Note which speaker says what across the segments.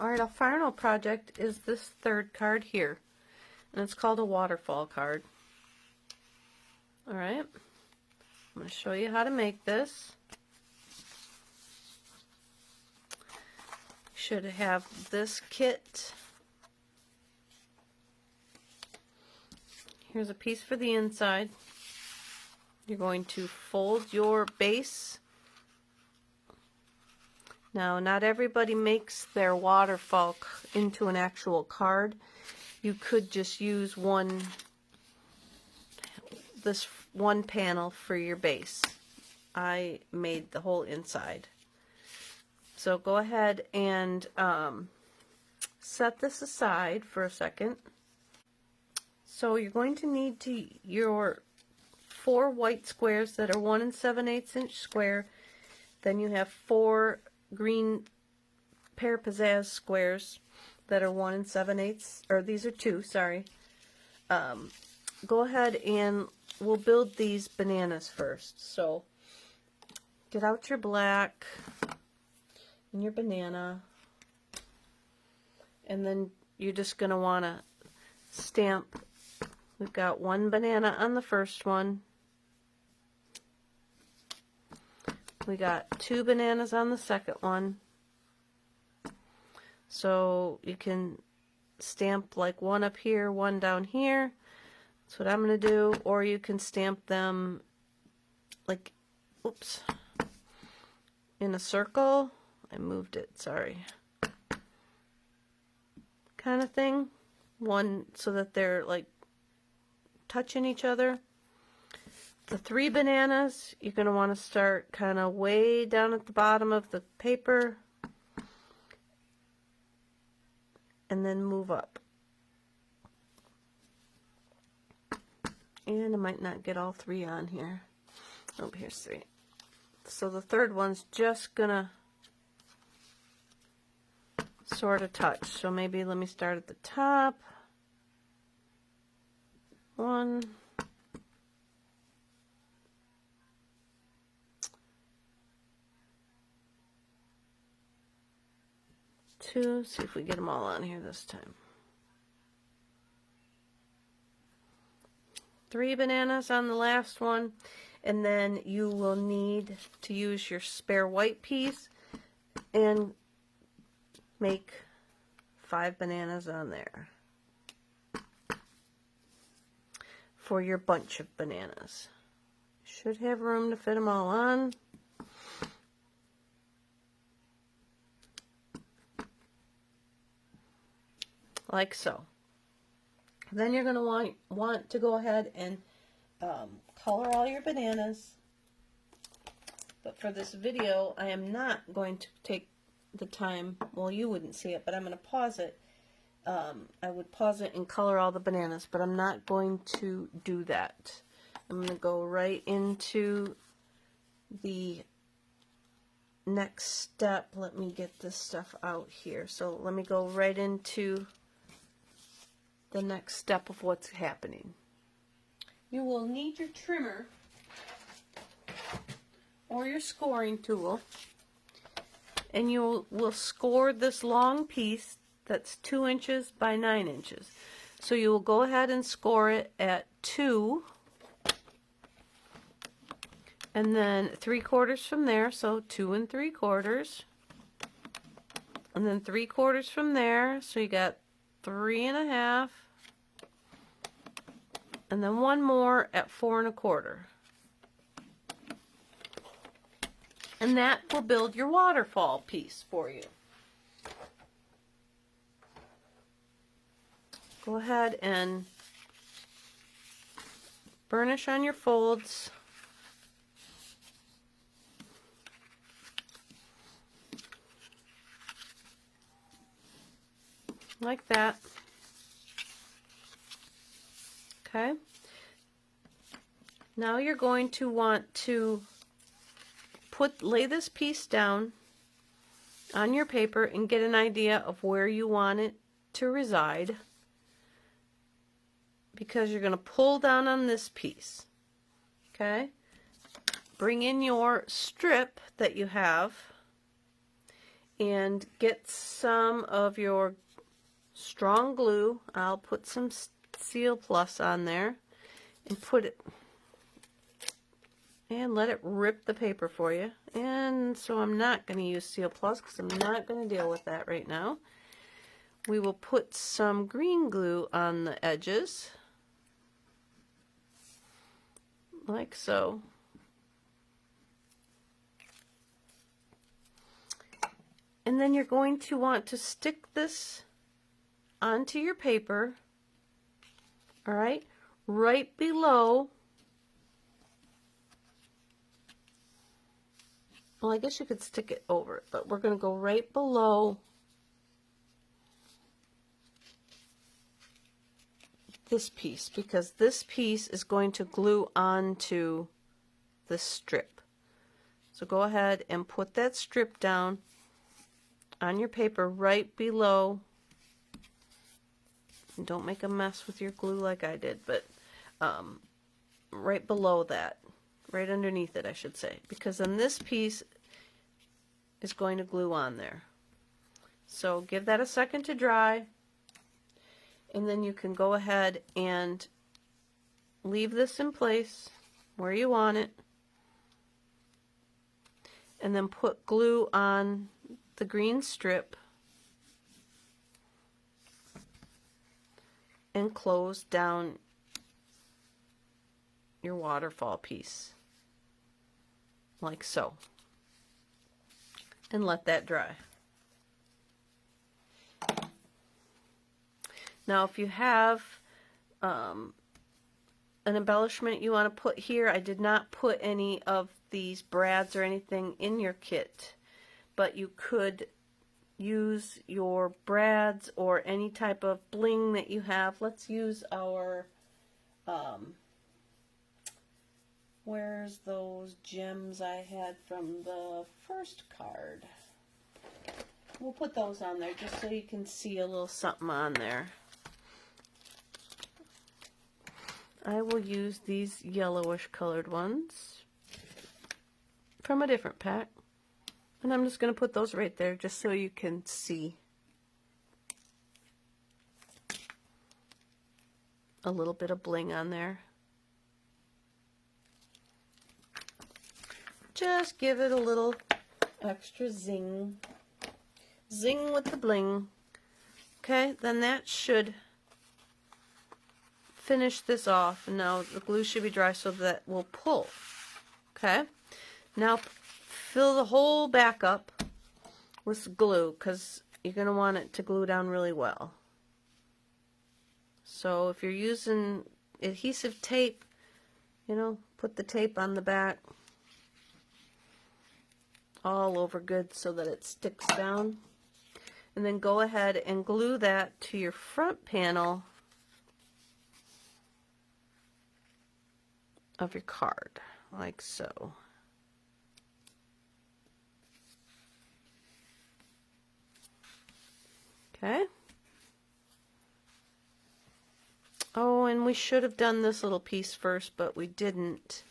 Speaker 1: Alright, our final project is this third card here, and it's called a waterfall card. Alright, I'm going to show you how to make this. You should have this kit. Here's a piece for the inside. You're going to fold your base. Now, not everybody makes their waterfall into an actual card. You could just use this one panel for your base. I made the whole inside. So go ahead and set this aside for a second. So you're going to need your 4 white squares that are 1 7/8 inch square. Then you have 4 green pear pizzazz squares that are 1 7/8, or these are 2, sorry. Go ahead and we'll build these bananas first. So get out your black and your banana, and then you're just going to want to stamp. We've got 1 banana on the first one. We got 2 bananas on the second one. So you can stamp like 1 up here, 1 down here. That's what I'm going to do. Or you can stamp them like, oops, in a circle. I moved it, sorry. Kind of thing. One so that they're like touching each other. The 3 bananas, you're going to want to start kind of way down at the bottom of the paper and then move up. And I might not get all 3 on here. Oh, here's 3. So the third one's just going to sort of touch. So maybe let me start at the top. 1. 2. See if we get them all on here this time. 3 bananas on the last one, and then you will need to use your spare white piece and make 5 bananas on there for your bunch of bananas. Should have room to fit them all on. Like so. Then you're going to want to go ahead and color all your bananas. But for this video, I am not going to take the time. Well, you wouldn't see it, but I'm going to pause it. I would pause it and color all the bananas, but I'm not going to do that. I'm going to go right into the next step. Let me get this stuff out here. So let me go right into the next step of what's happening. You will need your trimmer or your scoring tool, and you will score this long piece that's 2 inches by 9 inches. So you will go ahead and score it at 2, and then 3/4 from there, so 2 3/4, and then 3/4 from there, so you got 3 1/2, and then 1 more at 4 1/4. And that will build your waterfall piece for you. Go ahead and burnish on your folds. Like that. Okay. Now you're going to want to lay this piece down on your paper and get an idea of where you want it to reside, because you're going to pull down on this piece. Okay? Bring in your strip that you have and get some of your strong glue. I'll put some Seal Plus on there and put it, and let it rip the paper for you. And so I'm not going to use Seal Plus because I'm not going to deal with that right now. We will put some green glue on the edges, like so. And then you're going to want to stick this onto your paper, all right, right below, well, I guess you could stick it over it, but we're going to go right below this piece, because this piece is going to glue onto the strip. So go ahead and put that strip down on your paper right below. And don't make a mess with your glue like I did, but right below that, right underneath it, I should say, because then this piece is going to glue on there. So give that a second to dry, and then you can go ahead and leave this in place where you want it, and then put glue on the green strip and close down your waterfall piece like so, and let that dry. Now if you have an embellishment you want to put here, I did not put any of these brads or anything in your kit, but you could use your brads or any type of bling that you have. Let's use our where's those gems I had from the first card? We'll put those on there just so you can see a little something on there. I will use these yellowish colored ones from a different pack, and I'm just going to put those right there just so you can see a little bit of bling on there. Just give it a little extra zing. Zing with the bling. Okay, then that should finish this off. And now the glue should be dry so that will pull. Okay, now fill the whole back up with glue because you're going to want it to glue down really well. So if you're using adhesive tape, you know, put the tape on the back all over good so that it sticks down. And then go ahead and glue that to your front panel of your card, like so. Okay. Oh, and we should have done this little piece first, but we didn't.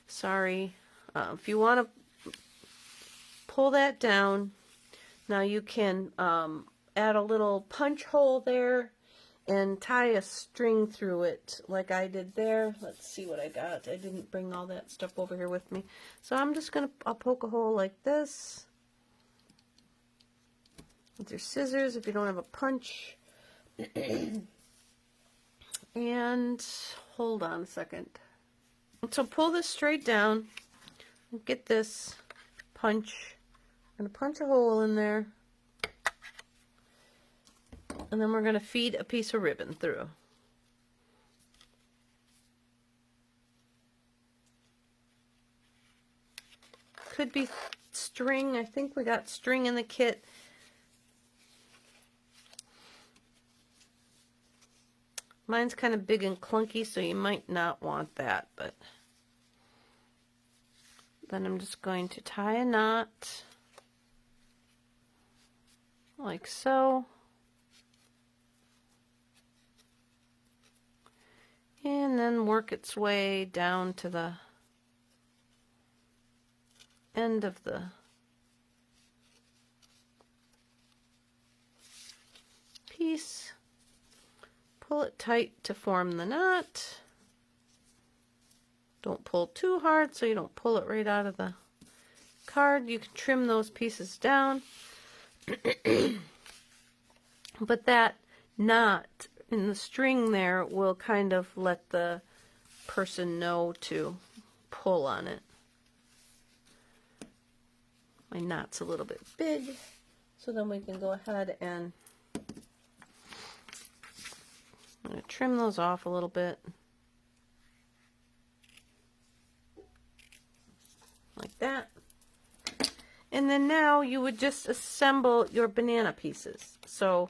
Speaker 1: Sorry. If you want to pull that down, now you can add a little punch hole there and tie a string through it like I did there. Let's see what I got. I didn't bring all that stuff over here with me. So I'm just going to, I'll poke a hole like this with your scissors if you don't have a punch. And hold on a second. So pull this straight down. Get this punch. I'm going to punch a hole in there. And then we're going to feed a piece of ribbon through. Could be string. I think we got string in the kit. Mine's kind of big and clunky, so you might not want that, but then I'm just going to tie a knot like so. And then work its way down to the end of the piece, pull it tight to form the knot. Don't pull too hard so you don't pull it right out of the card. You can trim those pieces down. But that knot in the string there will kind of let the person know to pull on it. My knot's a little bit big, so then we can go ahead and I'm going to trim those off a little bit. Like that. And then now you would just assemble your banana pieces. So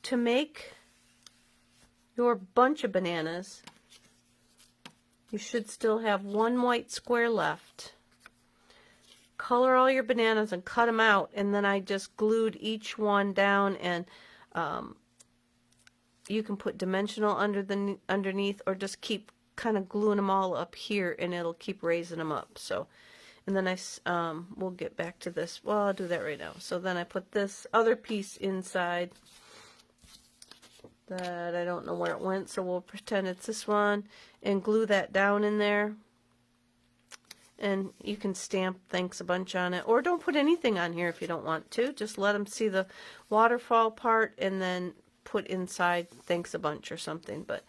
Speaker 1: to make your bunch of bananas, you should still have one white square left. Color all your bananas and cut them out, and then I just glued each one down, and you can put dimensional underneath, or just keep kind of gluing them all up here, and it'll keep raising them up. So, and then we'll get back to this. Well, I'll do that right now. So then I put this other piece inside that I don't know where it went, so we'll pretend it's this one, and glue that down in there. And you can stamp thanks a bunch on it, or don't put anything on here if you don't want to. Just let them see the waterfall part, and then put inside thanks a bunch or something. But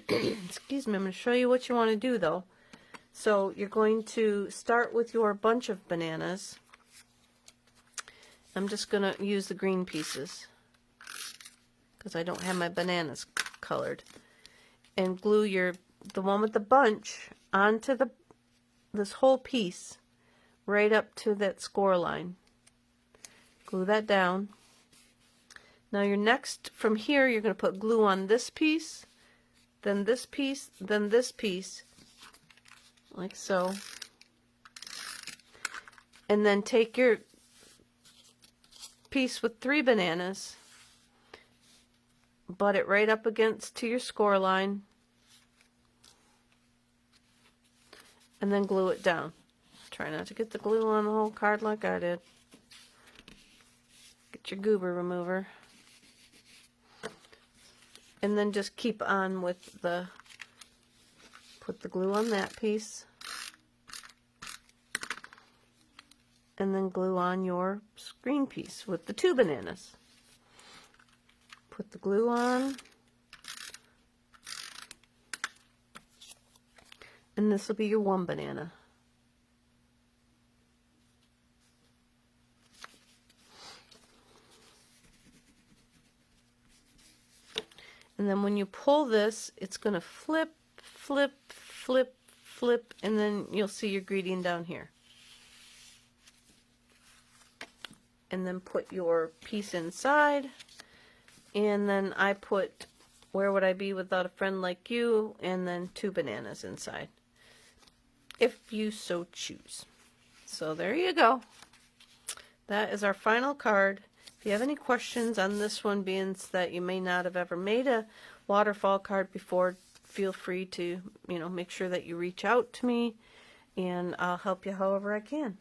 Speaker 1: excuse me, I'm going to show you what you want to do though. So you're going to start with your bunch of bananas. I'm just going to use the green pieces because I don't have my bananas colored. And glue the one with the bunch onto this whole piece right up to that score line. Glue that down. Now your next, from here, you're going to put glue on this piece, then this piece, then this piece, like so. And then take your piece with 3 bananas, butt it right up against to your score line, and then glue it down. Try not to get the glue on the whole card like I did. Get your goober remover. And then just keep on with put the glue on that piece. And then glue on your green piece with the 2 bananas. Put the glue on. And this will be your 1 banana. And then when you pull this, it's going to flip, flip, flip, flip, and then you'll see your greeting down here. And then put your piece inside. And then I put, where would I be without a friend like you? And then 2 bananas inside, if you so choose. So there you go. That is our final card. If you have any questions on this one, being that you may not have ever made a waterfall card before, feel free to, make sure that you reach out to me, and I'll help you however I can.